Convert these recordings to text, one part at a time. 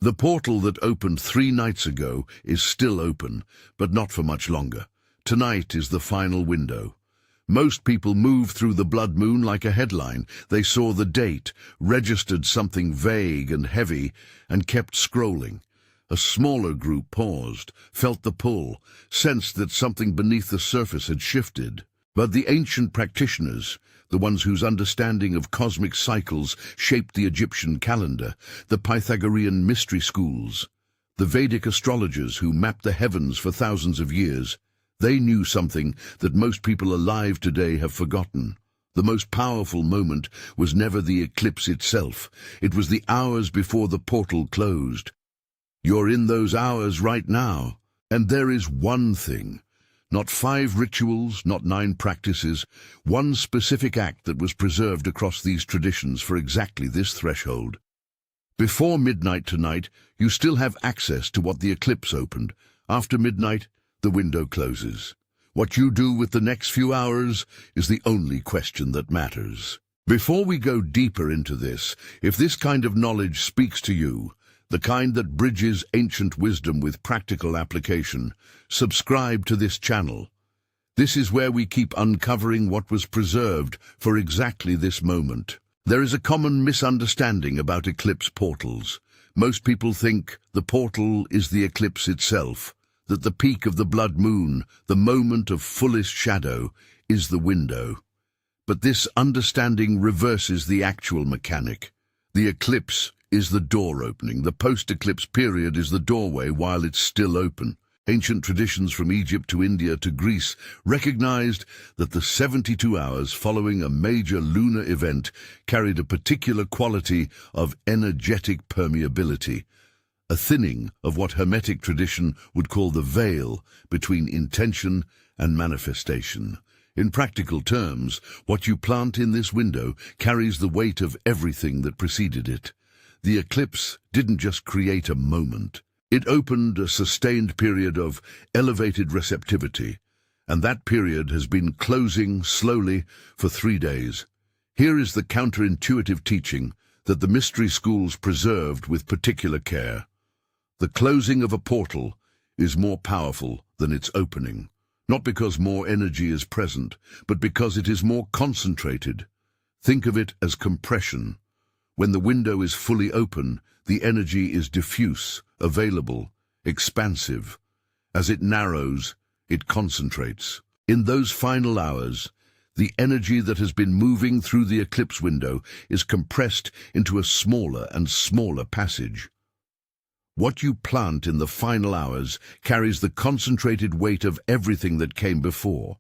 The portal that opened 3 nights ago is still open, but not for much longer. Tonight is the final window. Most people move through the blood moon like a headline. They saw the date, registered something vague and heavy, and kept scrolling. A smaller group paused, felt the pull, sensed that something beneath the surface had shifted. But the ancient practitioners, the ones whose understanding of cosmic cycles shaped the Egyptian calendar, the Pythagorean mystery schools, the Vedic astrologers who mapped the heavens for thousands of years, they knew something that most people alive today have forgotten. The most powerful moment was never the eclipse itself. It was the hours before the portal closed. You're in those hours right now, and there is one thing. Not 5 rituals, not 9 practices, one specific act that was preserved across these traditions for exactly this threshold. Before midnight tonight, you still have access to what the eclipse opened. After midnight, the window closes. What you do with the next few hours is the only question that matters. Before we go deeper into this, if this kind of knowledge speaks to you, the kind that bridges ancient wisdom with practical application, subscribe to this channel. This is where we keep uncovering what was preserved for exactly this moment. There is a common misunderstanding about eclipse portals. Most people think the portal is the eclipse itself, that the peak of the blood moon, the moment of fullest shadow, is the window. But this understanding reverses the actual mechanic. The eclipse is the door opening. The post-eclipse period is the doorway while it's still open. Ancient traditions from Egypt to India to Greece recognized that the 72 hours following a major lunar event carried a particular quality of energetic permeability, a thinning of what Hermetic tradition would call the veil between intention and manifestation. In practical terms, what you plant in this window carries the weight of everything that preceded it. The eclipse didn't just create a moment. It opened a sustained period of elevated receptivity, and that period has been closing slowly for 3 days. Here is the counterintuitive teaching that the mystery schools preserved with particular care. The closing of a portal is more powerful than its opening, not because more energy is present, but because it is more concentrated. Think of it as compression. When the window is fully open, the energy is diffuse, available, expansive. As it narrows, it concentrates. In those final hours, the energy that has been moving through the eclipse window is compressed into a smaller and smaller passage. What you plant in the final hours carries the concentrated weight of everything that came before.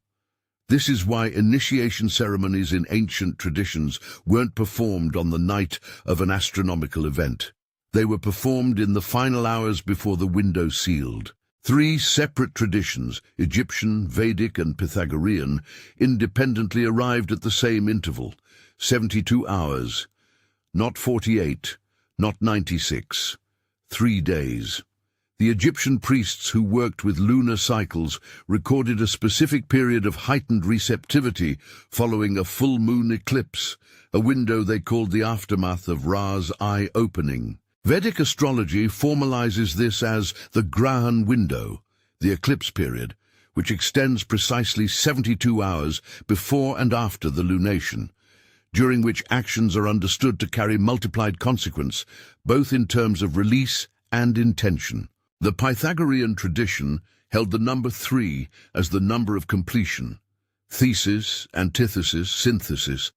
This is why initiation ceremonies in ancient traditions weren't performed on the night of an astronomical event. They were performed in the final hours before the window sealed. 3 separate traditions, Egyptian, Vedic, and Pythagorean, independently arrived at the same interval, 72 hours, not 48, not 96. 3 days. The Egyptian priests who worked with lunar cycles recorded a specific period of heightened receptivity following a full moon eclipse, a window they called the aftermath of Ra's eye opening. Vedic astrology formalizes this as the Grahan window, the eclipse period, which extends precisely 72 hours before and after the lunation, during which actions are understood to carry multiplied consequence, both in terms of release and intention. The Pythagorean tradition held the number 3 as the number of completion, thesis, antithesis, synthesis,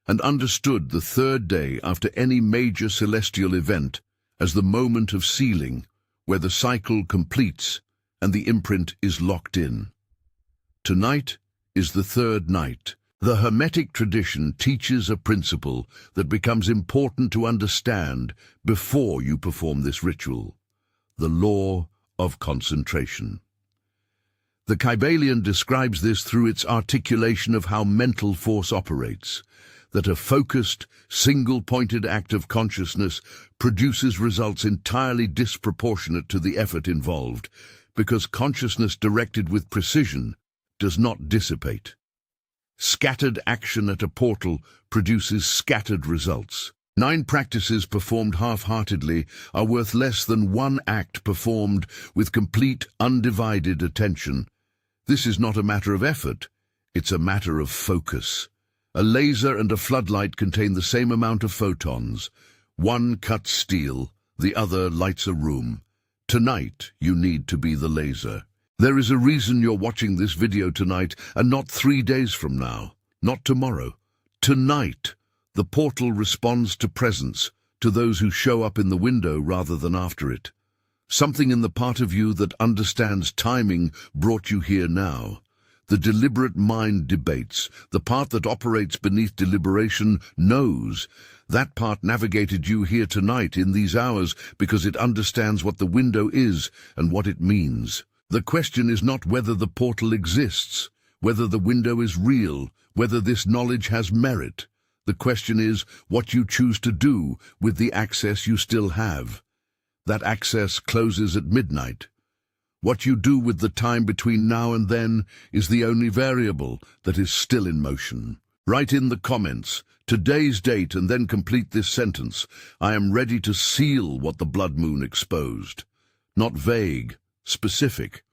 and understood the 3rd day after any major celestial event as the moment of sealing, where the cycle completes and the imprint is locked in. Tonight is the 3rd night. The Hermetic tradition teaches a principle that becomes important to understand before you perform this ritual: the law of concentration. The Kybalion describes this through its articulation of how mental force operates, that a focused, single-pointed act of consciousness produces results entirely disproportionate to the effort involved, because consciousness directed with precision does not dissipate. Scattered action at a portal produces scattered results. 9 practices performed half-heartedly are worth less than 1 act performed with complete, undivided attention. This is not a matter of effort, it's a matter of focus. A laser and a floodlight contain the same amount of photons. One cuts steel, the other lights a room. Tonight, you need to be the laser. There is a reason you're watching this video tonight and not 3 days from now, not tomorrow. Tonight, the portal responds to presence, to those who show up in the window rather than after it. Something in the part of you that understands timing brought you here now. The deliberate mind debates, the part that operates beneath deliberation, knows. That part navigated you here tonight in these hours because it understands what the window is and what it means. The question is not whether the portal exists, whether the window is real, whether this knowledge has merit. The question is what you choose to do with the access you still have. That access closes at midnight. What you do with the time between now and then is the only variable that is still in motion. Write in the comments today's date and then complete this sentence. I am ready to seal what the blood moon exposed. Not vague, specific.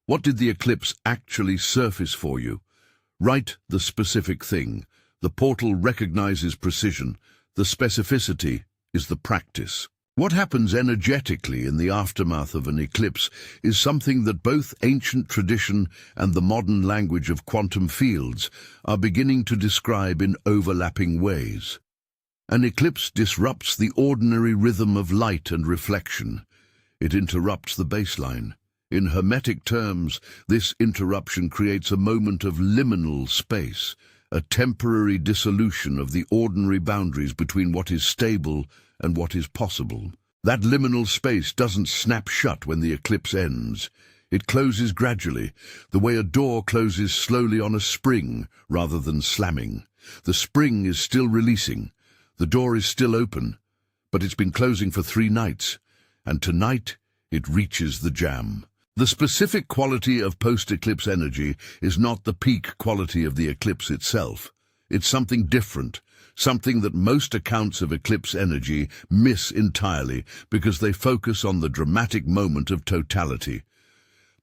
What did the eclipse actually surface for you? Write the specific thing. The portal recognizes precision. The specificity is the practice. What happens energetically in the aftermath of an eclipse is something that both ancient tradition and the modern language of quantum fields are beginning to describe in overlapping ways. An eclipse disrupts the ordinary rhythm of light and reflection. It interrupts the baseline. In hermetic terms, this interruption creates a moment of liminal space, a temporary dissolution of the ordinary boundaries between what is stable and what is possible. That liminal space doesn't snap shut when the eclipse ends. It closes gradually, the way a door closes slowly on a spring rather than slamming. The spring is still releasing. The door is still open, but it's been closing for 3 nights, and tonight it reaches the jam. The specific quality of post-eclipse energy is not the peak quality of the eclipse itself. It's something different, something that most accounts of eclipse energy miss entirely because they focus on the dramatic moment of totality.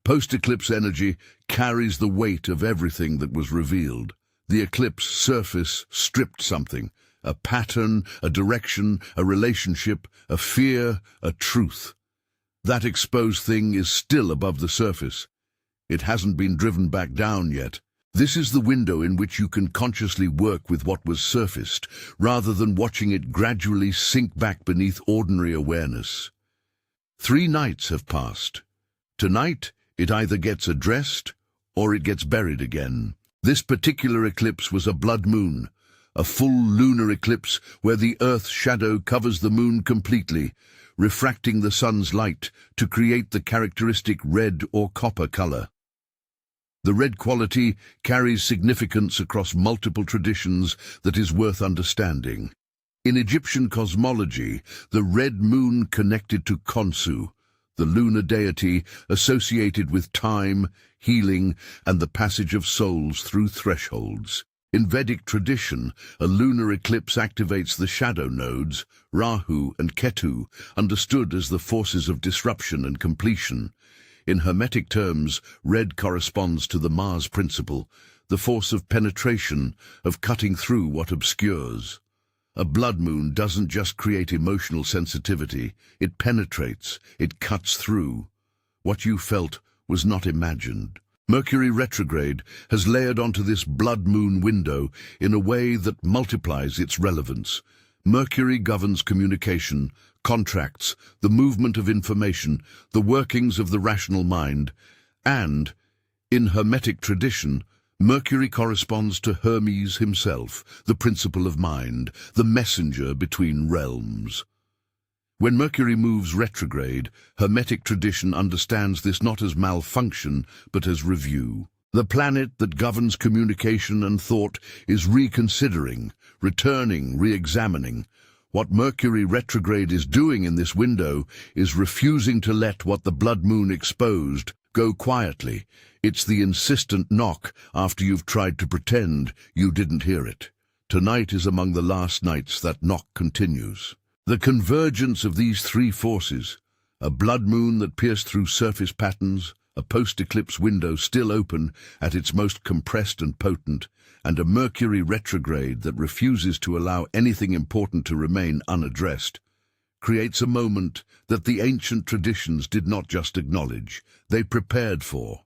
Post-eclipse energy carries the weight of everything that was revealed. The eclipse surface stripped something, a pattern, a direction, a relationship, a fear, a truth. That exposed thing is still above the surface. It hasn't been driven back down yet. This is the window in which you can consciously work with what was surfaced, rather than watching it gradually sink back beneath ordinary awareness. 3 nights have passed. Tonight, it either gets addressed or it gets buried again. This particular eclipse was a blood moon, a full lunar eclipse where the Earth's shadow covers the moon completely, refracting the sun's light to create the characteristic red or copper color. The red quality carries significance across multiple traditions that is worth understanding. In Egyptian cosmology, the red moon connected to Khonsu, the lunar deity associated with time, healing, and the passage of souls through thresholds. In Vedic tradition, a lunar eclipse activates the shadow nodes, Rahu and Ketu, understood as the forces of disruption and completion. In hermetic terms, red corresponds to the Mars principle, the force of penetration, of cutting through what obscures. A blood moon doesn't just create emotional sensitivity, it penetrates, it cuts through. What you felt was not imagined. Mercury retrograde has layered onto this blood moon window in a way that multiplies its relevance. Mercury governs communication, contracts, the movement of information, the workings of the rational mind, and, in Hermetic tradition, Mercury corresponds to Hermes himself, the principle of mind, the messenger between realms. When Mercury moves retrograde, Hermetic tradition understands this not as malfunction, but as review. The planet that governs communication and thought is reconsidering, returning, re-examining. What Mercury retrograde is doing in this window is refusing to let what the blood moon exposed go quietly. It's the insistent knock after you've tried to pretend you didn't hear it. Tonight is among the last nights that knock continues. The convergence of these three forces, a blood moon that pierced through surface patterns, a post-eclipse window still open at its most compressed and potent, and a Mercury retrograde that refuses to allow anything important to remain unaddressed, creates a moment that the ancient traditions did not just acknowledge, they prepared for.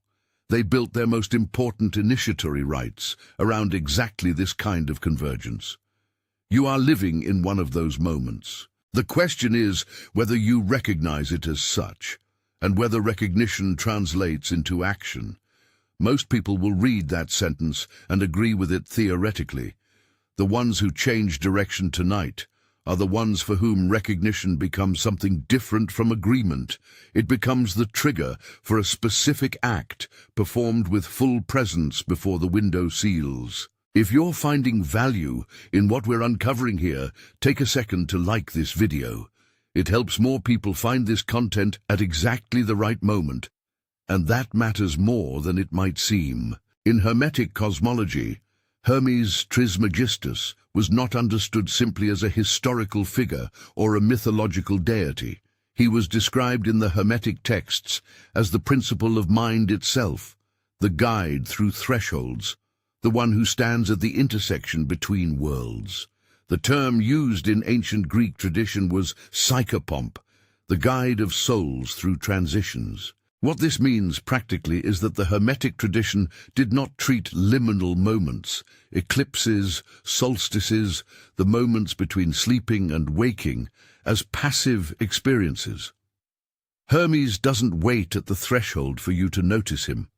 They built their most important initiatory rites around exactly this kind of convergence. You are living in one of those moments. The question is whether you recognize it as such, and whether recognition translates into action. Most people will read that sentence and agree with it theoretically. The ones who change direction tonight are the ones for whom recognition becomes something different from agreement. It becomes the trigger for a specific act performed with full presence before the window seals. If you're finding value in what we're uncovering here, take a second to like this video. It helps more people find this content at exactly the right moment, and that matters more than it might seem. In Hermetic cosmology, Hermes Trismegistus was not understood simply as a historical figure or a mythological deity. He was described in the Hermetic texts as the principle of mind itself, the guide through thresholds, the one who stands at the intersection between worlds. The term used in ancient Greek tradition was psychopomp, the guide of souls through transitions. What this means practically is that the Hermetic tradition did not treat liminal moments, eclipses, solstices, the moments between sleeping and waking, as passive experiences. Hermes doesn't wait at the threshold for you to notice him.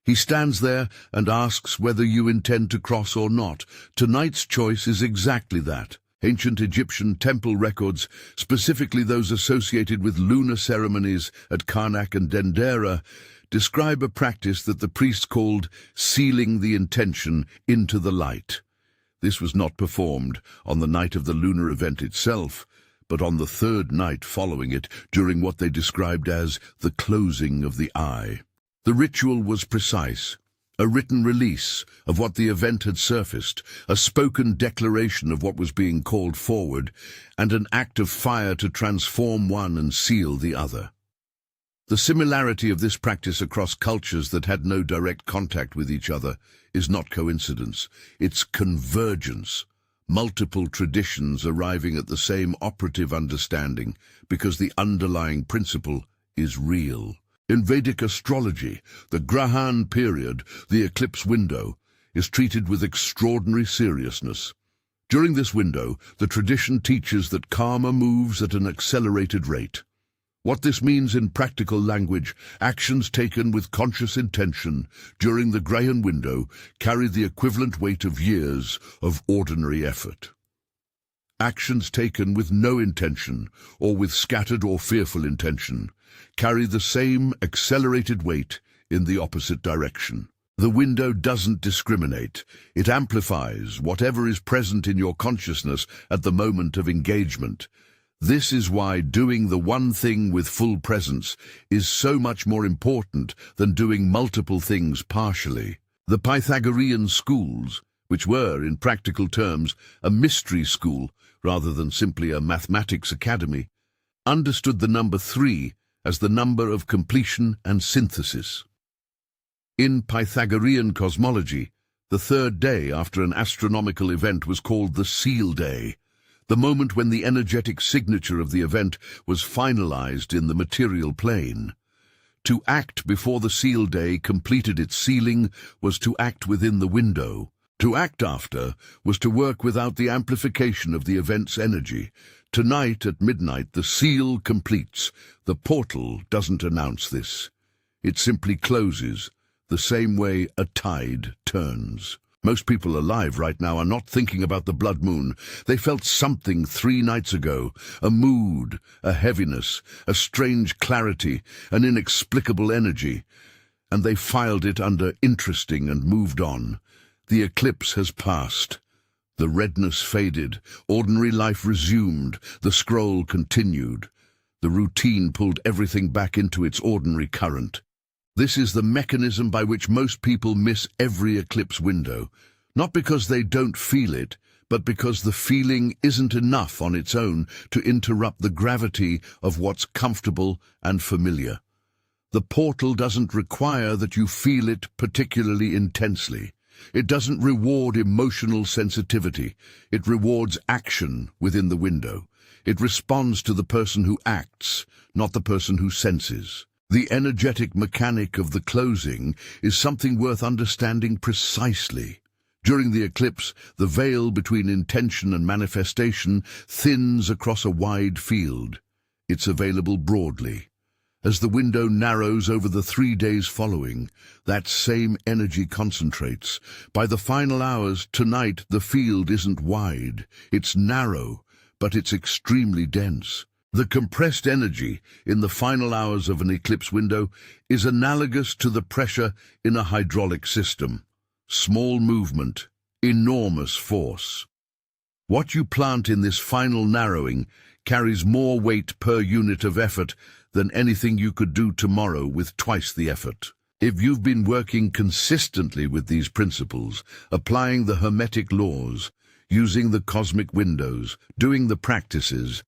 He stands there and asks whether you intend to cross or not. Tonight's choice is exactly that. Ancient Egyptian temple records, specifically those associated with lunar ceremonies at Karnak and Dendera, describe a practice that the priests called sealing the intention into the light. This was not performed on the night of the lunar event itself, but on the third night following it, during what they described as the closing of the eye. The ritual was precise. A written release of what the event had surfaced, a spoken declaration of what was being called forward, and an act of fire to transform one and seal the other. The similarity of this practice across cultures that had no direct contact with each other is not coincidence, it's convergence. Multiple traditions arriving at the same operative understanding because the underlying principle is real. In Vedic astrology, the Grahan period, the eclipse window, is treated with extraordinary seriousness. During this window, the tradition teaches that karma moves at an accelerated rate. What this means in practical language, actions taken with conscious intention during the Grahan window carry the equivalent weight of years of ordinary effort. Actions taken with no intention, or with scattered or fearful intention, carry the same accelerated weight in the opposite direction. The window doesn't discriminate. It amplifies whatever is present in your consciousness at the moment of engagement. This is why doing the one thing with full presence is so much more important than doing multiple things partially. The Pythagorean schools, which were, in practical terms, a mystery school rather than simply a mathematics academy, understood the number 3 as the number of completion and synthesis. In Pythagorean cosmology, the third day after an astronomical event was called the seal day, the moment when the energetic signature of the event was finalized in the material plane. To act before the seal day completed its sealing was to act within the window. To act after was to work without the amplification of the event's energy. Tonight at midnight the seal completes. The portal doesn't announce this. It simply closes, the same way a tide turns. Most people alive right now are not thinking about the blood moon. They felt something 3 nights ago, a mood, a heaviness, a strange clarity, an inexplicable energy, and they filed it under interesting and moved on. The eclipse has passed. The redness faded, ordinary life resumed, the scroll continued. The routine pulled everything back into its ordinary current. This is the mechanism by which most people miss every eclipse window, not because they don't feel it, but because the feeling isn't enough on its own to interrupt the gravity of what's comfortable and familiar. The portal doesn't require that you feel it particularly intensely. It doesn't reward emotional sensitivity. It rewards action within the window. It responds to the person who acts, not the person who senses. The energetic mechanic of the closing is something worth understanding precisely. During the eclipse, the veil between intention and manifestation thins across a wide field. It's available broadly. As the window narrows over the 3 days following, that same energy concentrates. By the final hours, tonight, the field isn't wide. It's narrow, but it's extremely dense. The compressed energy in the final hours of an eclipse window is analogous to the pressure in a hydraulic system. Small movement, enormous force. What you plant in this final narrowing carries more weight per unit of effort than anything you could do tomorrow with twice the effort. If you've been working consistently with these principles, applying the Hermetic laws, using the cosmic windows, doing the practices,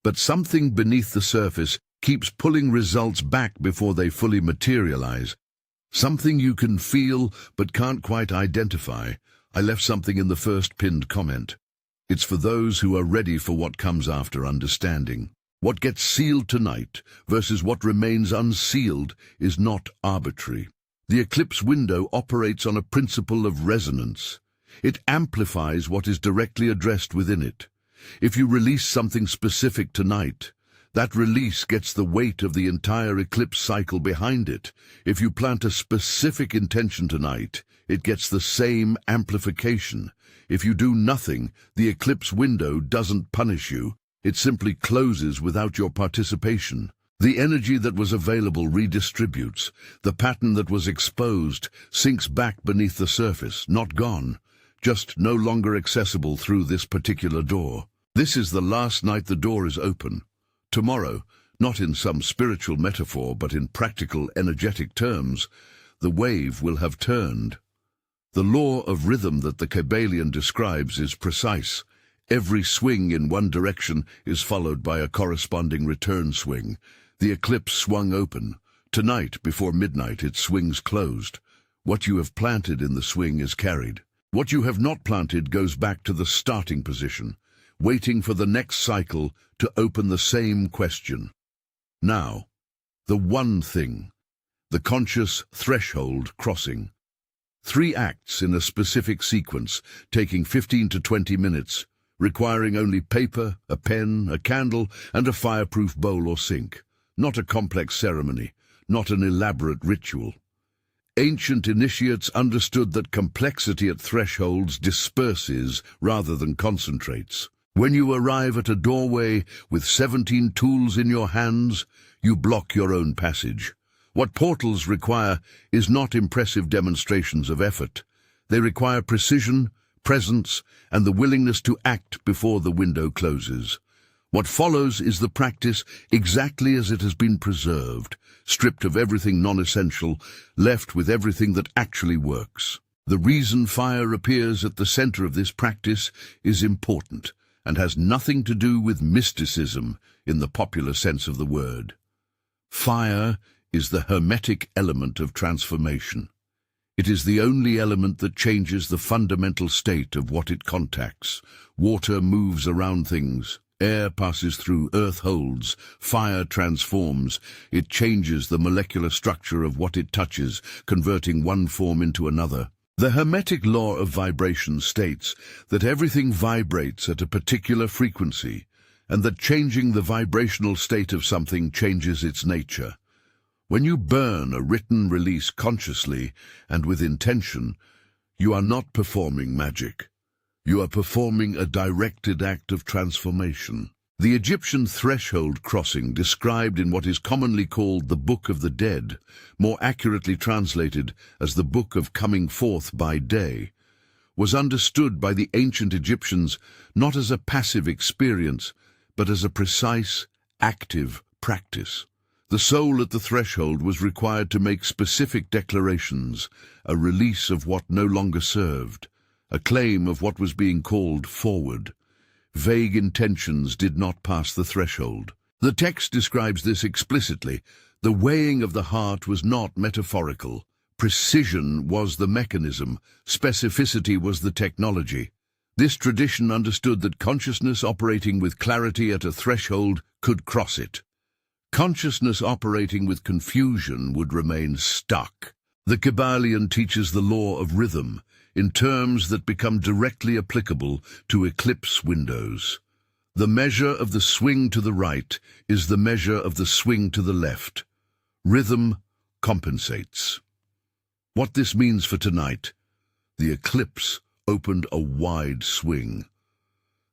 but something beneath the surface keeps pulling results back before they fully materialize, something you can feel but can't quite identify, I left something in the first pinned comment. It's for those who are ready for what comes after understanding. What gets sealed tonight versus what remains unsealed is not arbitrary. The eclipse window operates on a principle of resonance. It amplifies what is directly addressed within it. If you release something specific tonight, that release gets the weight of the entire eclipse cycle behind it. If you plant a specific intention tonight, it gets the same amplification. If you do nothing, the eclipse window doesn't punish you. It simply closes without your participation. The energy that was available redistributes. The pattern that was exposed sinks back beneath the surface, not gone, just no longer accessible through this particular door. This is the last night the door is open. Tomorrow, not in some spiritual metaphor but in practical, energetic terms, the wave will have turned. The law of rhythm that the Kabbalion describes is precise. Every swing in one direction is followed by a corresponding return swing. The eclipse swung open. Tonight, before midnight, its swings closed. What you have planted in the swing is carried. What you have not planted goes back to the starting position, waiting for the next cycle to open the same question. Now, the one thing, the conscious threshold crossing. 3 acts in a specific sequence, taking 15 to 20 minutes, requiring only paper, a pen, a candle, and a fireproof bowl or sink. Not a complex ceremony, not an elaborate ritual. Ancient initiates understood that complexity at thresholds disperses rather than concentrates. When you arrive at a doorway with 17 tools in your hands, you block your own passage. What portals require is not impressive demonstrations of effort. They require precision, presence, and the willingness to act before the window closes. What follows is the practice exactly as it has been preserved, stripped of everything non-essential, left with everything that actually works. The reason fire appears at the center of this practice is important and has nothing to do with mysticism in the popular sense of the word. Fire is the hermetic element of transformation. It is the only element that changes the fundamental state of what it contacts. Water moves around things. Air passes through, earth holds, fire transforms. It changes the molecular structure of what it touches, converting one form into another. The Hermetic law of vibration states that everything vibrates at a particular frequency, and that changing the vibrational state of something changes its nature. When you burn a written release consciously and with intention, you are not performing magic. You are performing a directed act of transformation. The Egyptian threshold crossing, described in what is commonly called the Book of the Dead, more accurately translated as the Book of Coming Forth by Day, was understood by the ancient Egyptians not as a passive experience, but as a precise, active practice. The soul at the threshold was required to make specific declarations, a release of what no longer served, a claim of what was being called forward. Vague intentions did not pass the threshold. The text describes this explicitly. The weighing of the heart was not metaphorical. Precision was the mechanism. Specificity was the technology. This tradition understood that consciousness operating with clarity at a threshold could cross it. Consciousness operating with confusion would remain stuck. The Kybalion teaches the law of rhythm in terms that become directly applicable to eclipse windows. The measure of the swing to the right is the measure of the swing to the left. Rhythm compensates. What this means for tonight: the eclipse opened a wide swing.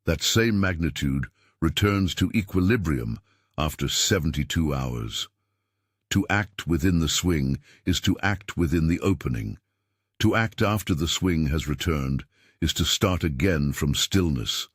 That same magnitude returns to equilibrium after 72 hours. To act within the swing is to act within the opening. To act after the swing has returned is to start again from stillness,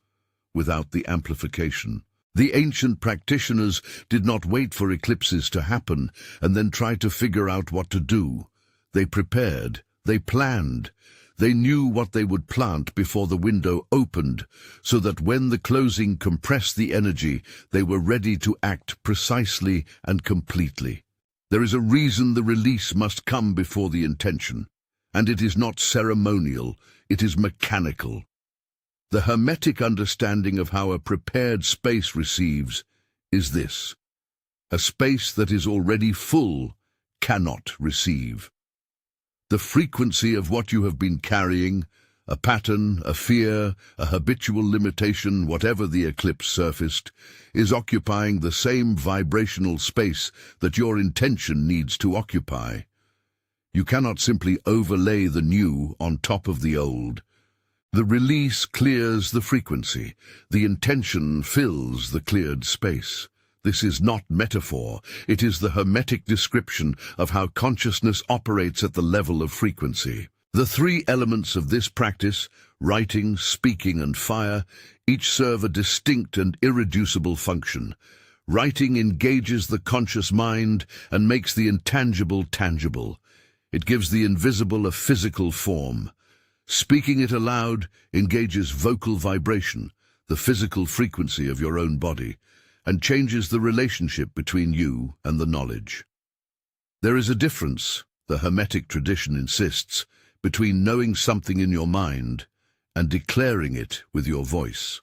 without the amplification. The ancient practitioners did not wait for eclipses to happen and then try to figure out what to do. They prepared, they planned, they knew what they would plant before the window opened, so that when the closing compressed the energy, they were ready to act precisely and completely. There is a reason the release must come before the intention, and it is not ceremonial, it is mechanical. The Hermetic understanding of how a prepared space receives is this: a space that is already full cannot receive. The frequency of what you have been carrying, a pattern, a fear, a habitual limitation, whatever the eclipse surfaced, is occupying the same vibrational space that your intention needs to occupy. You cannot simply overlay the new on top of the old. The release clears the frequency. The intention fills the cleared space. This is not metaphor. It is the Hermetic description of how consciousness operates at the level of frequency. The three elements of this practice, writing, speaking, and fire, each serve a distinct and irreducible function. Writing engages the conscious mind and makes the intangible tangible. It gives the invisible a physical form. Speaking it aloud engages vocal vibration, the physical frequency of your own body, and changes the relationship between you and the knowledge. There is a difference, the Hermetic tradition insists, between knowing something in your mind and declaring it with your voice.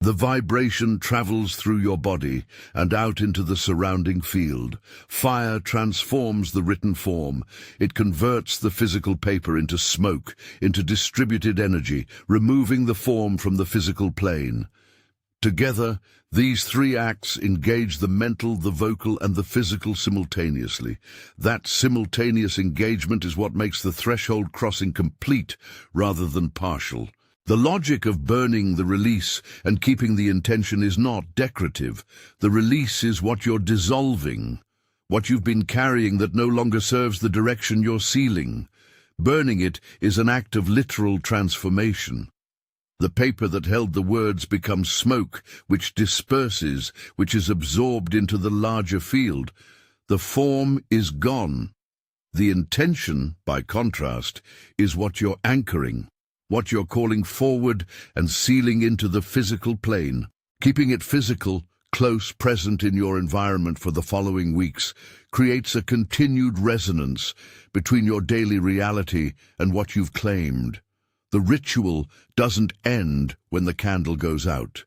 The vibration travels through your body and out into the surrounding field. Fire transforms the written form. It converts the physical paper into smoke, into distributed energy, removing the form from the physical plane. Together, these three acts engage the mental, the vocal, and the physical simultaneously. That simultaneous engagement is what makes the threshold crossing complete rather than partial. The logic of burning the release and keeping the intention is not decorative. The release is what you're dissolving, what you've been carrying that no longer serves the direction you're sealing. Burning it is an act of literal transformation. The paper that held the words becomes smoke, which disperses, which is absorbed into the larger field. The form is gone. The intention, by contrast, is what you're anchoring, what you're calling forward and sealing into the physical plane. Keeping it physical, close, present in your environment for the following weeks creates a continued resonance between your daily reality and what you've claimed. The ritual doesn't end when the candle goes out.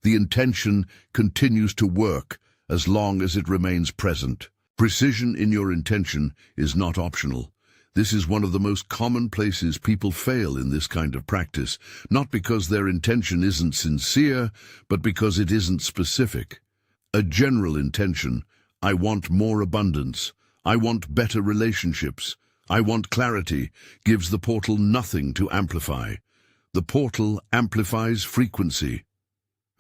The intention continues to work as long as it remains present. Precision in your intention is not optional. This is one of the most common places people fail in this kind of practice, not because their intention isn't sincere, but because it isn't specific. A general intention, I want more abundance, I want better relationships, I want clarity, gives the portal nothing to amplify. The portal amplifies frequency.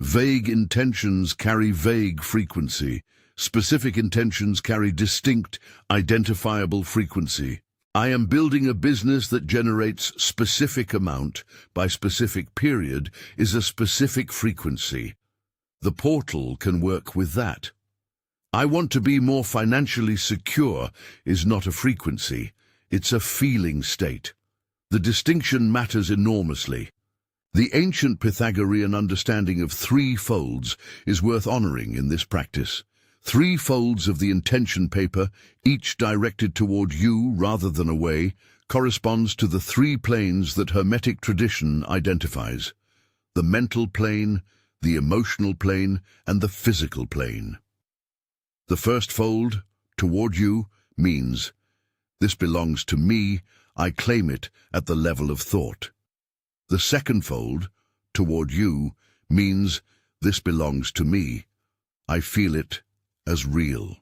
Vague intentions carry vague frequency. Specific intentions carry distinct, identifiable frequency. I am building a business that generates specific amount by specific period is a specific frequency. The portal can work with that. I want to be more financially secure is not a frequency. It's a feeling state. The distinction matters enormously. The ancient Pythagorean understanding of three folds is worth honoring in this practice. Three folds of the intention paper, each directed toward you rather than away, corresponds to the three planes that Hermetic tradition identifies: the mental plane, the emotional plane, and the physical plane. The first fold, toward you, means, "This belongs to me, I claim it at the level of thought." The second fold, toward you, means, "This belongs to me, I feel it as real."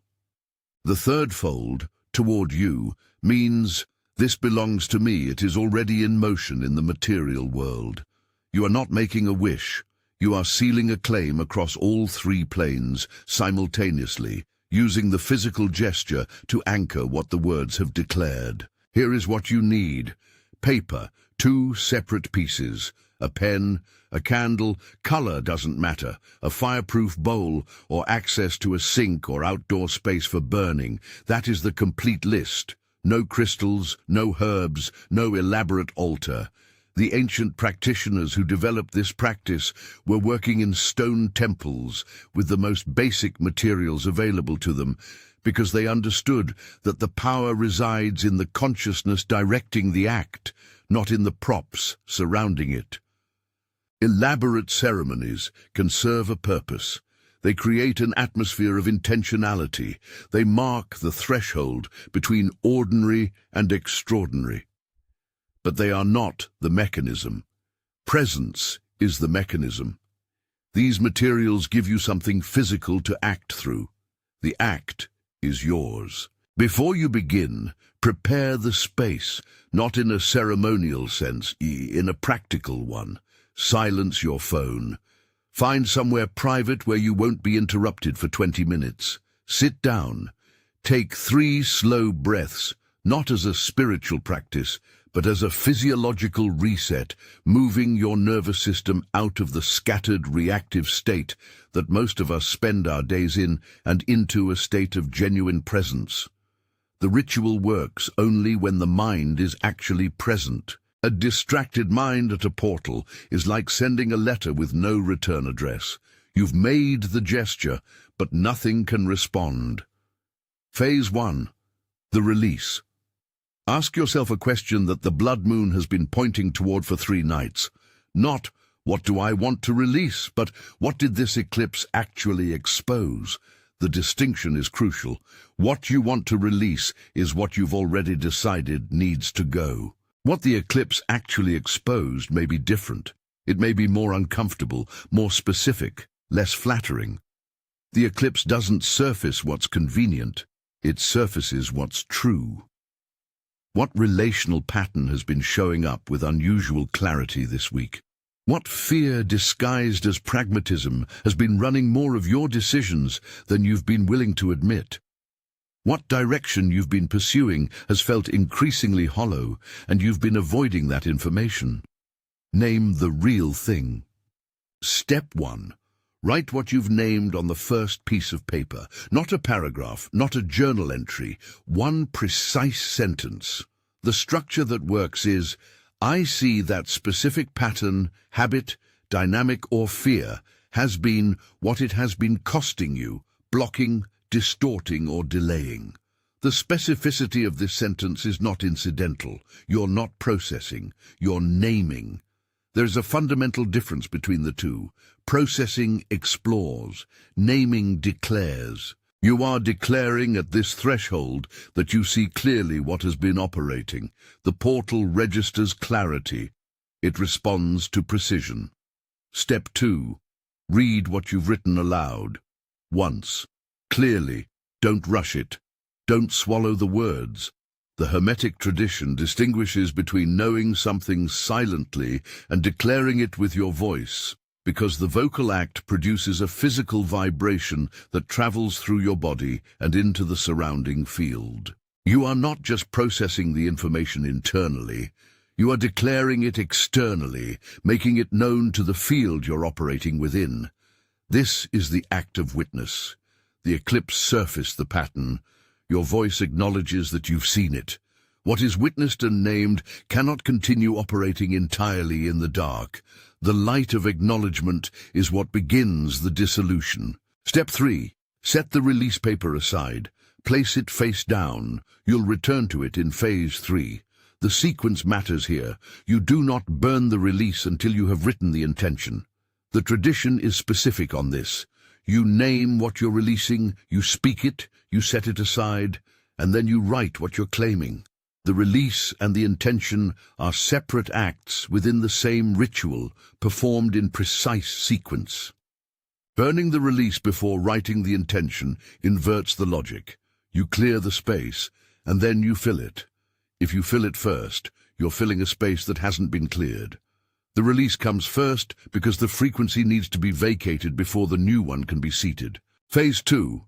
The third fold, toward you, means, "This belongs to me, it is already in motion in the material world." You are not making a wish, you are sealing a claim across all three planes simultaneously, using the physical gesture to anchor what the words have declared. Here is what you need: paper, 2 separate pieces, a pen, a candle, color doesn't matter, a fireproof bowl, or access to a sink or outdoor space for burning. That is the complete list. No crystals, no herbs, no elaborate altar. The ancient practitioners who developed this practice were working in stone temples with the most basic materials available to them, because they understood that the power resides in the consciousness directing the act, not in the props surrounding it. Elaborate ceremonies can serve a purpose. They create an atmosphere of intentionality. They mark the threshold between ordinary and extraordinary. But they are not the mechanism. Presence is the mechanism. These materials give you something physical to act through. The act is yours. Before you begin, prepare the space, not in a ceremonial sense, in a practical one. Silence your phone. Find somewhere private where you won't be interrupted for 20 minutes. Sit down. Take 3 slow breaths, not as a spiritual practice, but as a physiological reset, moving your nervous system out of the scattered reactive state that most of us spend our days in and into a state of genuine presence. The ritual works only when the mind is actually present. A distracted mind at a portal is like sending a letter with no return address. You've made the gesture, but nothing can respond. Phase 1. The release. Ask yourself a question that the blood moon has been pointing toward for 3 nights. Not, what do I want to release, but what did this eclipse actually expose? The distinction is crucial. What you want to release is what you've already decided needs to go. What the eclipse actually exposed may be different. It may be more uncomfortable, more specific, less flattering. The eclipse doesn't surface what's convenient. It surfaces what's true. What relational pattern has been showing up with unusual clarity this week? What fear disguised as pragmatism has been running more of your decisions than you've been willing to admit? What direction you've been pursuing has felt increasingly hollow, and you've been avoiding that information? Name the real thing. Step 1. Write what you've named on the first piece of paper. Not a paragraph, not a journal entry. One precise sentence. The structure that works is, I see that specific pattern, habit, dynamic, or fear has been what it has been costing you, blocking, distorting, or delaying. The specificity of this sentence is not incidental. You're not processing, you're naming. There's a fundamental difference between the two. Processing explores, naming declares. You are declaring at this threshold that you see clearly what has been operating. The portal registers clarity. It responds to precision. Step 2. Read what you've written aloud. Once. Clearly. Don't rush it. Don't swallow the words. The Hermetic tradition distinguishes between knowing something silently and declaring it with your voice, because the vocal act produces a physical vibration that travels through your body and into the surrounding field. You are not just processing the information internally, you are declaring it externally, making it known to the field you're operating within. This is the act of witness. The eclipse surfaced the pattern. Your voice acknowledges that you've seen it. What is witnessed and named cannot continue operating entirely in the dark. The light of acknowledgement is what begins the dissolution. Step 3. Set the release paper aside. Place it face down. You'll return to it in phase 3. The sequence matters here. You do not burn the release until you have written the intention. The tradition is specific on this. You name what you're releasing, you speak it, you set it aside, and then you write what you're claiming. The release and the intention are separate acts within the same ritual, performed in precise sequence. Burning the release before writing the intention inverts the logic. You clear the space, and then you fill it. If you fill it first, you're filling a space that hasn't been cleared. The release comes first because the frequency needs to be vacated before the new one can be seated. Phase 2.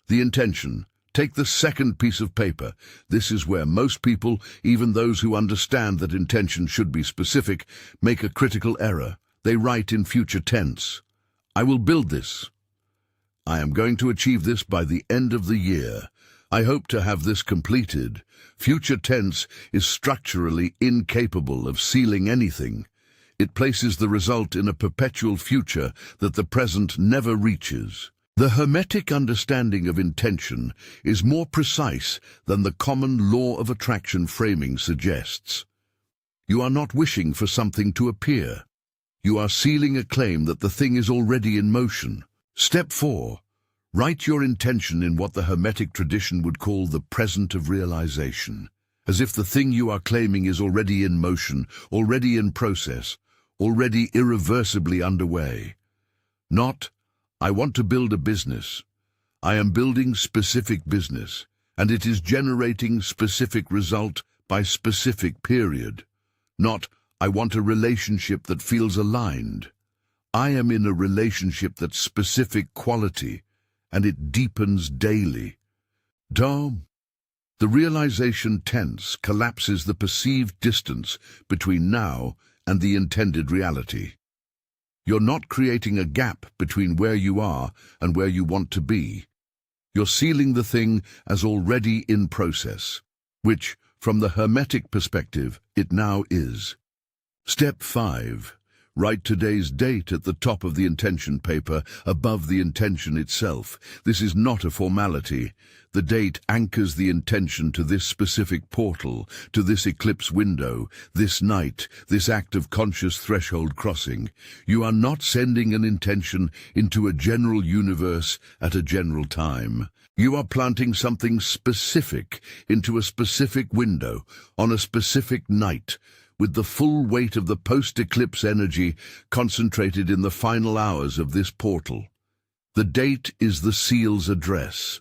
The intention. Take the second piece of paper. This is where most people, even those who understand that intention should be specific, make a critical error. They write in future tense. I will build this. I am going to achieve this by the end of the year. I hope to have this completed. Future tense is structurally incapable of sealing anything. It places the result in a perpetual future that the present never reaches. The Hermetic understanding of intention is more precise than the common law of attraction framing suggests. You are not wishing for something to appear. You are sealing a claim that the thing is already in motion. Step 4. Write your intention in what the Hermetic tradition would call the present of realization, as if the thing you are claiming is already in motion, already in process, already irreversibly underway. Not, I want to build a business. I am building specific business, and it is generating specific result by specific period. Not, I want a relationship that feels aligned. I am in a relationship that's specific quality, and it deepens daily. Dom. The realization tense collapses the perceived distance between now and the intended reality. You're not creating a gap between where you are and where you want to be. You're sealing the thing as already in process, which, from the Hermetic perspective, it now is. Step 5. Write today's date at the top of the intention paper, above the intention itself. This is not a formality. The date anchors the intention to this specific portal, to this eclipse window, this night, this act of conscious threshold crossing. You are not sending an intention into a general universe at a general time. You are planting something specific into a specific window, on a specific night, with the full weight of the post-eclipse energy concentrated in the final hours of this portal. The date is the seal's address.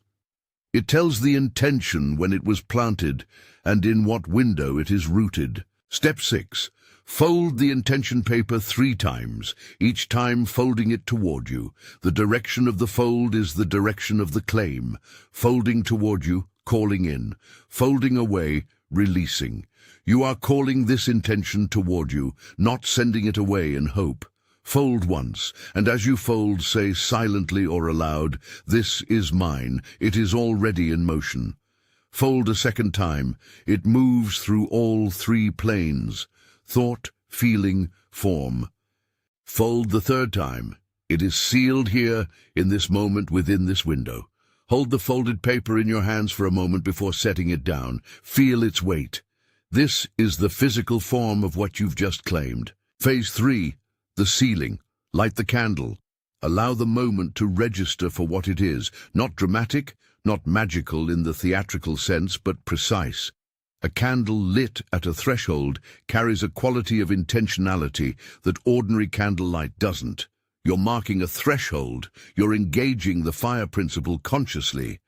It tells the intention when it was planted and in what window it is rooted. Step 6. Fold the intention paper 3 times, each time folding it toward you. The direction of the fold is the direction of the claim. Folding toward you, calling in. Folding away, releasing. You are calling this intention toward you, not sending it away in hope. Fold once, and as you fold, say silently or aloud, "This is mine, it is already in motion." Fold a second time. It moves through all 3 planes: thought, feeling, form. Fold the third time. It is sealed here, in this moment, within this window. Hold the folded paper in your hands for a moment before setting it down. Feel its weight. This is the physical form of what you've just claimed. Phase 3, the sealing. Light the candle. Allow the moment to register for what it is. Not dramatic, not magical in the theatrical sense, but precise. A candle lit at a threshold carries a quality of intentionality that ordinary candlelight doesn't. You're marking a threshold. You're engaging the fire principle consciously.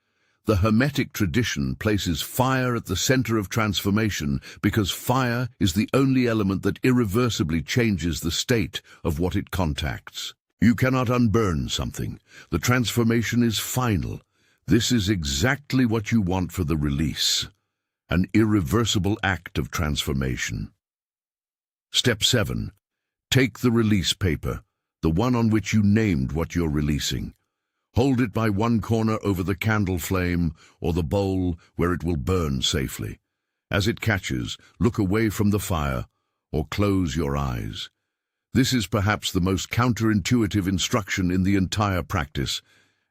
The Hermetic tradition places fire at the center of transformation because fire is the only element that irreversibly changes the state of what it contacts. You cannot unburn something. The transformation is final. This is exactly what you want for the release. An irreversible act of transformation. Step 7. Take the release paper, the one on which you named what you're releasing. Hold it by one corner over the candle flame or the bowl where it will burn safely. As it catches, look away from the fire or close your eyes. This is perhaps the most counterintuitive instruction in the entire practice,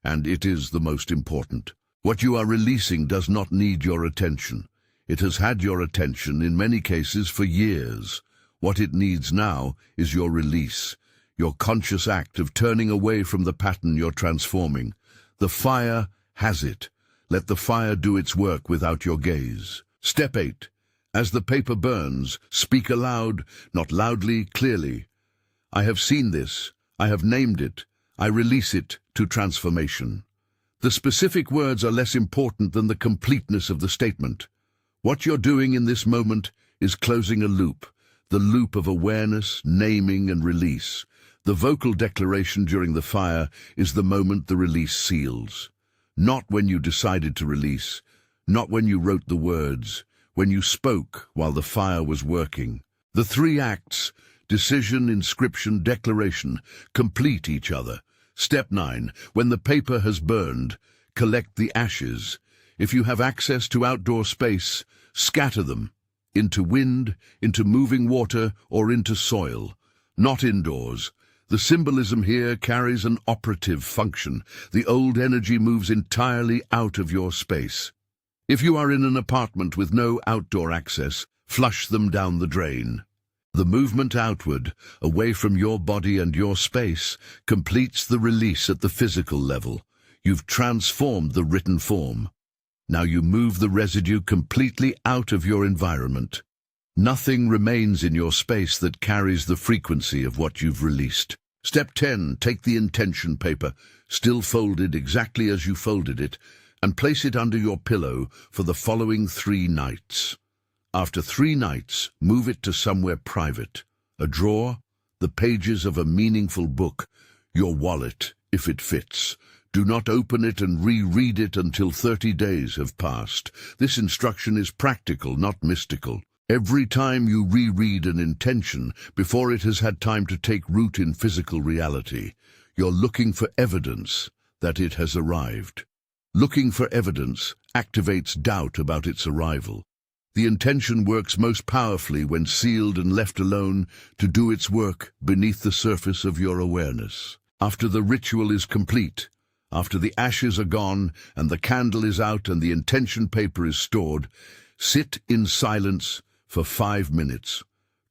and it is the most important. What you are releasing does not need your attention. It has had your attention in many cases for years. What it needs now is your release, your conscious act of turning away from the pattern you're transforming. The fire has it. Let the fire do its work without your gaze. Step 8. As the paper burns, speak aloud, not loudly, clearly. I have seen this. I have named it. I release it to transformation. The specific words are less important than the completeness of the statement. What you're doing in this moment is closing a loop, the loop of awareness, naming, and release. The vocal declaration during the fire is the moment the release seals. Not when you decided to release, not when you wrote the words, when you spoke while the fire was working. The 3 acts, decision, inscription, declaration, complete each other. Step 9. When the paper has burned, collect the ashes. If you have access to outdoor space, scatter them into wind, into moving water, or into soil. Not indoors. The symbolism here carries an operative function. The old energy moves entirely out of your space. If you are in an apartment with no outdoor access, flush them down the drain. The movement outward, away from your body and your space, completes the release at the physical level. You've transformed the written form. Now you move the residue completely out of your environment. Nothing remains in your space that carries the frequency of what you've released. Step 10. Take the intention paper, still folded exactly as you folded it, and place it under your pillow for the following 3 nights. After 3 nights, move it to somewhere private, a drawer, the pages of a meaningful book, your wallet, if it fits. Do not open it and reread it until 30 days have passed. This instruction is practical, not mystical. Every time you reread an intention, before it has had time to take root in physical reality, you're looking for evidence that it has arrived. Looking for evidence activates doubt about its arrival. The intention works most powerfully when sealed and left alone to do its work beneath the surface of your awareness. After the ritual is complete, after the ashes are gone and the candle is out and the intention paper is stored, sit in silence for 5 minutes.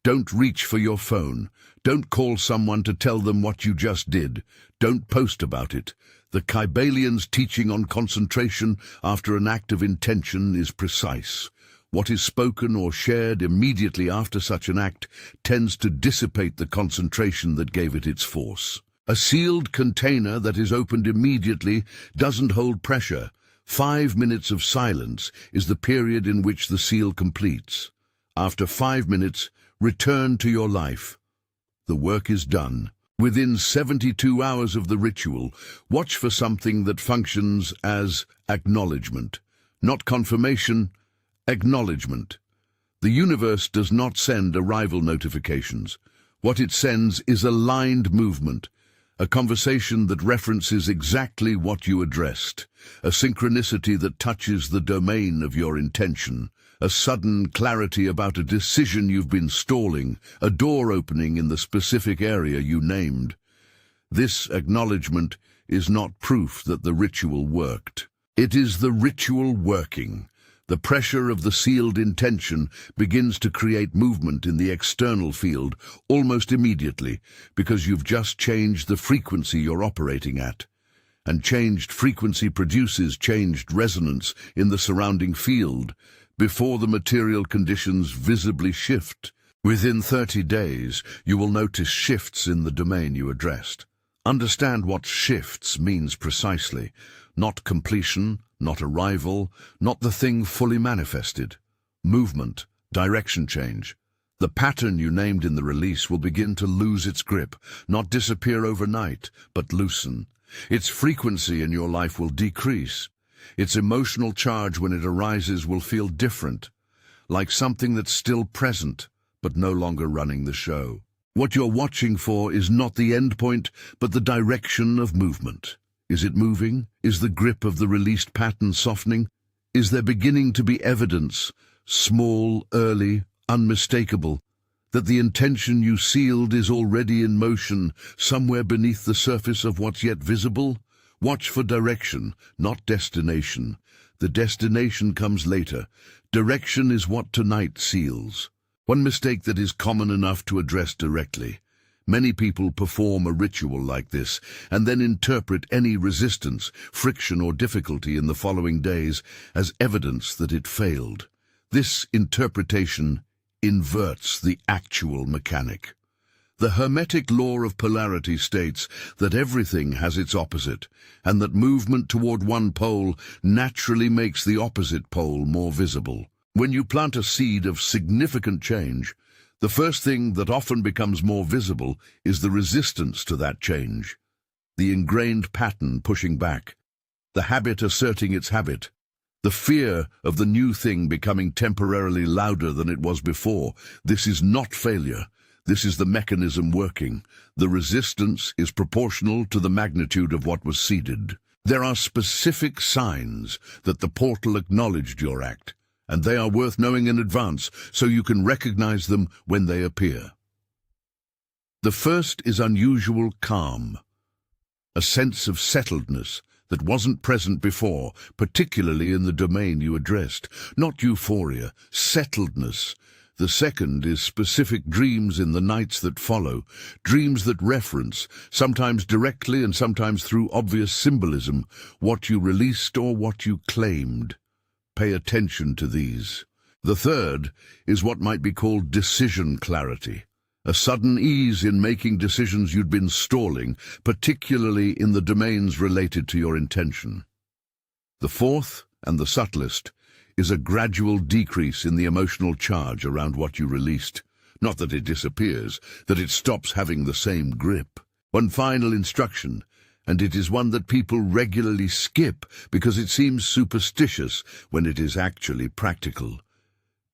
Don't reach for your phone. Don't call someone to tell them what you just did. Don't post about it. The Kybalian's teaching on concentration after an act of intention is precise. What is spoken or shared immediately after such an act tends to dissipate the concentration that gave it its force. A sealed container that is opened immediately doesn't hold pressure. 5 minutes of silence is the period in which the seal completes. After 5 minutes, return to your life. The work is done. Within 72 hours of the ritual, watch for something that functions as acknowledgement. Not confirmation, acknowledgement. The universe does not send arrival notifications. What it sends is aligned movement, a conversation that references exactly what you addressed, a synchronicity that touches the domain of your intention, a sudden clarity about a decision you've been stalling, a door opening in the specific area you named. This acknowledgement is not proof that the ritual worked. It is the ritual working. The pressure of the sealed intention begins to create movement in the external field almost immediately because you've just changed the frequency you're operating at. And changed frequency produces changed resonance in the surrounding field before the material conditions visibly shift. Within 30 days, you will notice shifts in the domain you addressed. Understand what shifts means precisely. Not completion, not arrival, not the thing fully manifested. Movement, direction change. The pattern you named in the release will begin to lose its grip, not disappear overnight, but loosen. Its frequency in your life will decrease. Its emotional charge when it arises will feel different, like something that's still present, but no longer running the show. What you're watching for is not the end point, but the direction of movement. Is it moving? Is the grip of the released pattern softening? Is there beginning to be evidence, small, early, unmistakable, that the intention you sealed is already in motion somewhere beneath the surface of what's yet visible? Watch for direction, not destination. The destination comes later. Direction is what tonight seals. One mistake that is common enough to address directly. Many people perform a ritual like this and then interpret any resistance, friction or difficulty in the following days as evidence that it failed. This interpretation inverts the actual mechanic. The Hermetic law of polarity states that everything has its opposite, and that movement toward one pole naturally makes the opposite pole more visible. When you plant a seed of significant change, the first thing that often becomes more visible is the resistance to that change, the ingrained pattern pushing back, the habit asserting its habit, the fear of the new thing becoming temporarily louder than it was before. This is not failure. This is the mechanism working. The resistance is proportional to the magnitude of what was seeded. There are specific signs that the portal acknowledged your act, and they are worth knowing in advance so you can recognize them when they appear. The first is unusual calm, a sense of settledness that wasn't present before, particularly in the domain you addressed. Not euphoria, settledness. The second is specific dreams in the nights that follow, dreams that reference, sometimes directly and sometimes through obvious symbolism, what you released or what you claimed. Pay attention to these. The third is what might be called decision clarity, a sudden ease in making decisions you'd been stalling, particularly in the domains related to your intention. The fourth, and the subtlest, is a gradual decrease in the emotional charge around what you released. Not that it disappears, that it stops having the same grip. One final instruction, and it is one that people regularly skip because it seems superstitious when it is actually practical.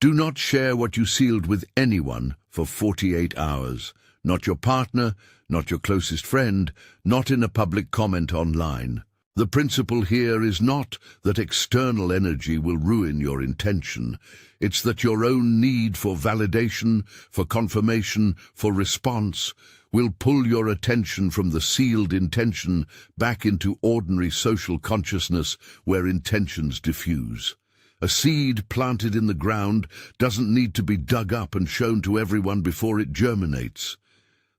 Do not share what you sealed with anyone for 48 hours. Not your partner, not your closest friend, not in a public comment online. The principle here is not that external energy will ruin your intention. It's that your own need for validation, for confirmation, for response will pull your attention from the sealed intention back into ordinary social consciousness where intentions diffuse. A seed planted in the ground doesn't need to be dug up and shown to everyone before it germinates.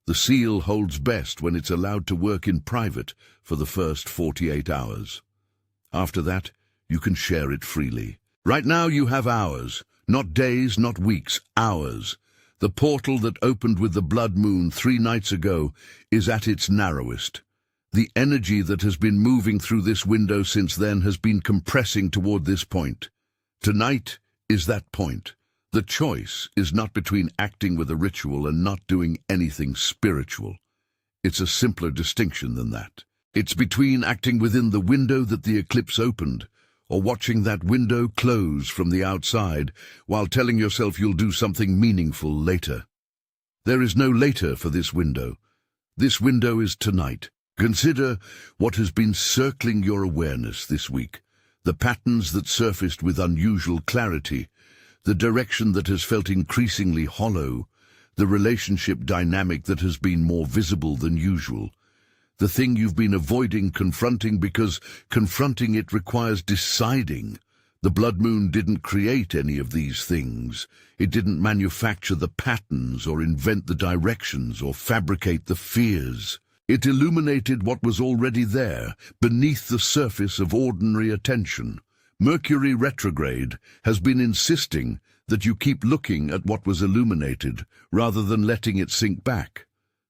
The seal holds best when it's allowed to work in private for the first 48 hours. After that, you can share it freely. Right now you have hours, not days, not weeks, hours. The portal that opened with the blood moon 3 nights ago is at its narrowest. The energy that has been moving through this window since then has been compressing toward this point. Tonight is that point. The choice is not between acting with a ritual and not doing anything spiritual. It's a simpler distinction than that. It's between acting within the window that the eclipse opened, or watching that window close from the outside while telling yourself you'll do something meaningful later. There is no later for this window. This window is tonight. Consider what has been circling your awareness this week, the patterns that surfaced with unusual clarity, the direction that has felt increasingly hollow, the relationship dynamic that has been more visible than usual, the thing you've been avoiding confronting because confronting it requires deciding. The blood moon didn't create any of these things. It didn't manufacture the patterns or invent the directions or fabricate the fears. It illuminated what was already there, beneath the surface of ordinary attention. Mercury retrograde has been insisting that you keep looking at what was illuminated rather than letting it sink back.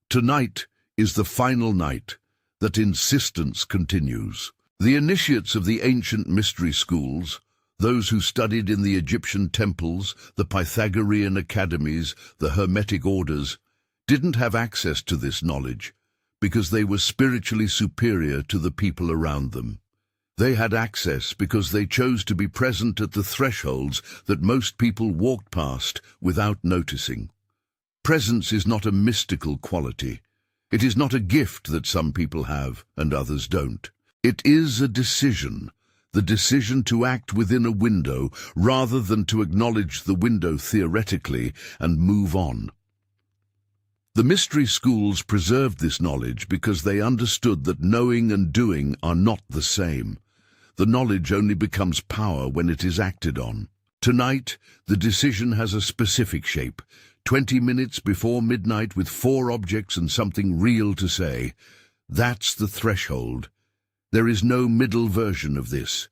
Tonight is the final night. That insistence continues. The initiates of the ancient mystery schools, those who studied in the Egyptian temples, the Pythagorean academies, the Hermetic orders, didn't have access to this knowledge because they were spiritually superior to the people around them. They had access because they chose to be present at the thresholds that most people walked past without noticing. Presence is not a mystical quality. It is not a gift that some people have and others don't. It is a decision the decision to act within a window rather than to acknowledge the window theoretically and move on. The mystery schools preserved this knowledge because they understood that knowing and doing are not the same. The knowledge only becomes power when it is acted on. Tonight, the decision has a specific shape. 20 minutes before midnight with 4 objects and something real to say. That's the threshold. There is no middle version of this.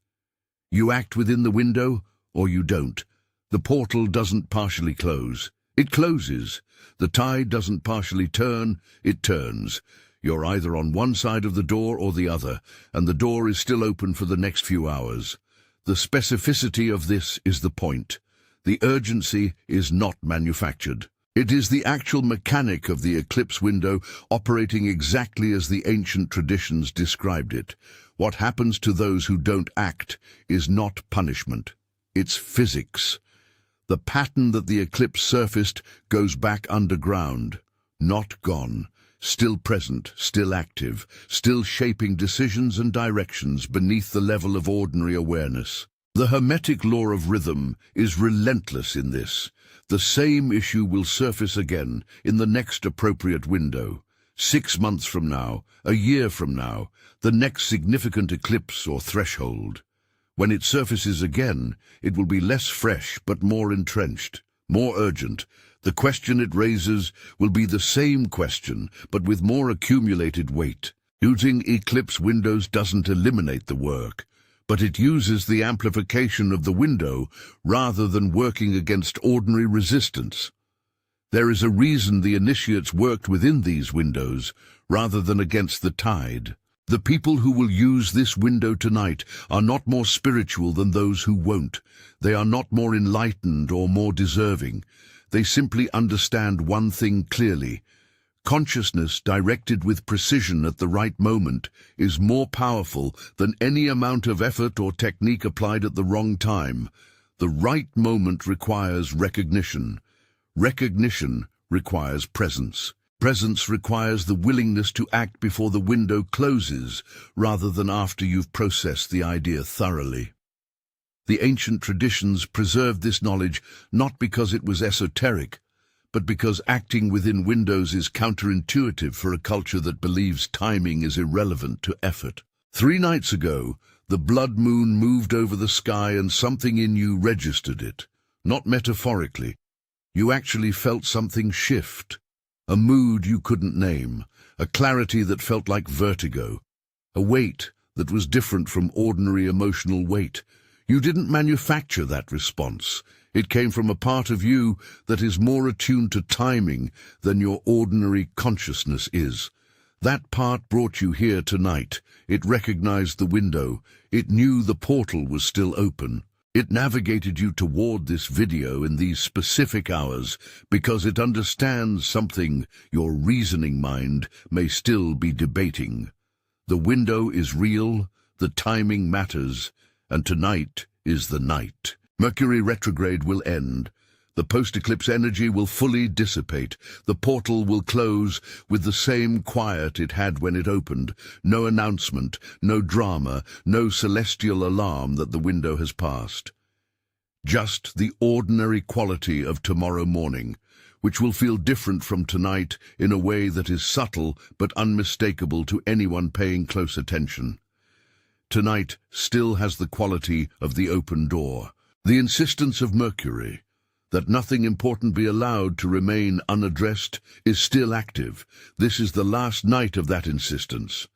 You act within the window, or you don't. The portal doesn't partially close. It closes. The tide doesn't partially turn. It turns. You're either on one side of the door or the other, and the door is still open for the next few hours. The specificity of this is the point. The urgency is not manufactured. It is the actual mechanic of the eclipse window operating exactly as the ancient traditions described it. What happens to those who don't act is not punishment. It's physics. The pattern that the eclipse surfaced goes back underground, not gone, still present, still active, still shaping decisions and directions beneath the level of ordinary awareness. The Hermetic law of rhythm is relentless in this. The same issue will surface again in the next appropriate window. 6 months from now, a year from now, the next significant eclipse or threshold. When it surfaces again, it will be less fresh but more entrenched, more urgent. The question it raises will be the same question, but with more accumulated weight. Using eclipse windows doesn't eliminate the work, but it uses the amplification of the window rather than working against ordinary resistance. There is a reason the initiates worked within these windows rather than against the tide. The people who will use this window tonight are not more spiritual than those who won't. They are not more enlightened or more deserving. They simply understand one thing clearly. Consciousness directed with precision at the right moment is more powerful than any amount of effort or technique applied at the wrong time. The right moment requires recognition. Recognition requires presence. Presence requires the willingness to act before the window closes, rather than after you've processed the idea thoroughly. The ancient traditions preserved this knowledge not because it was esoteric, but because acting within windows is counterintuitive for a culture that believes timing is irrelevant to effort. 3 nights ago, the blood moon moved over the sky and something in you registered it. Not metaphorically. You actually felt something shift. A mood you couldn't name, a clarity that felt like vertigo, a weight that was different from ordinary emotional weight. You didn't manufacture that response. It came from a part of you that is more attuned to timing than your ordinary consciousness is. That part brought you here tonight. It recognized the window. It knew the portal was still open. It navigated you toward this video in these specific hours because it understands something your reasoning mind may still be debating. The window is real, the timing matters, and tonight is the night. Mercury retrograde will end. The post-eclipse energy will fully dissipate. The portal will close with the same quiet it had when it opened. No announcement, no drama, no celestial alarm that the window has passed. Just the ordinary quality of tomorrow morning, which will feel different from tonight in a way that is subtle but unmistakable to anyone paying close attention. Tonight still has the quality of the open door. The insistence of Mercury, that nothing important be allowed to remain unaddressed, is still active. This is the last night of that insistence.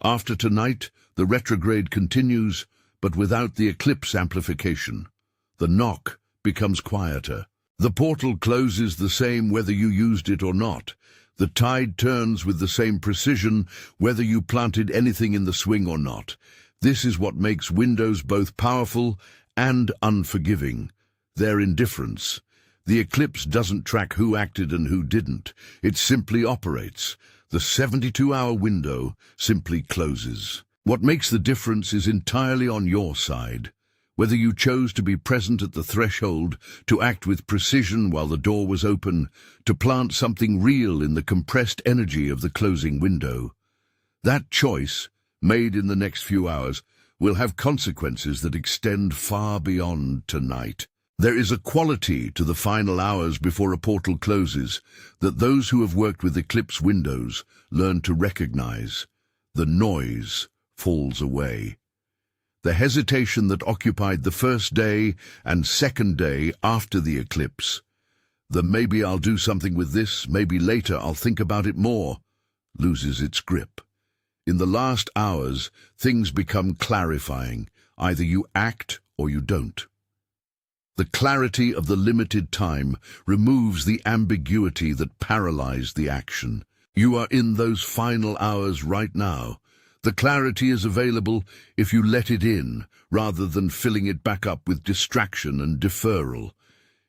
After tonight, the retrograde continues, but without the eclipse amplification. The knock becomes quieter. The portal closes the same whether you used it or not. The tide turns with the same precision whether you planted anything in the swing or not. This is what makes windows both powerful and unforgiving. Their indifference. The eclipse doesn't track who acted and who didn't. It simply operates. The 72-hour window simply closes. What makes the difference is entirely on your side. Whether you chose to be present at the threshold, to act with precision while the door was open, to plant something real in the compressed energy of the closing window. That choice, made in the next few hours, will have consequences that extend far beyond tonight. There is a quality to the final hours before a portal closes that those who have worked with eclipse windows learn to recognize. The noise falls away. The hesitation that occupied the first day and second day after the eclipse, the maybe I'll do something with this, maybe later I'll think about it more, loses its grip. In the last hours, things become clarifying. Either you act or you don't. The clarity of the limited time removes the ambiguity that paralyzed the action. You are in those final hours right now. The clarity is available if you let it in, rather than filling it back up with distraction and deferral.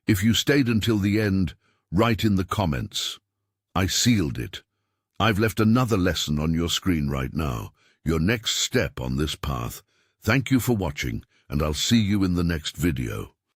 If you stayed until the end, write in the comments, "I sealed it." I've left another lesson on your screen right now, your next step on this path. Thank you for watching, and I'll see you in the next video.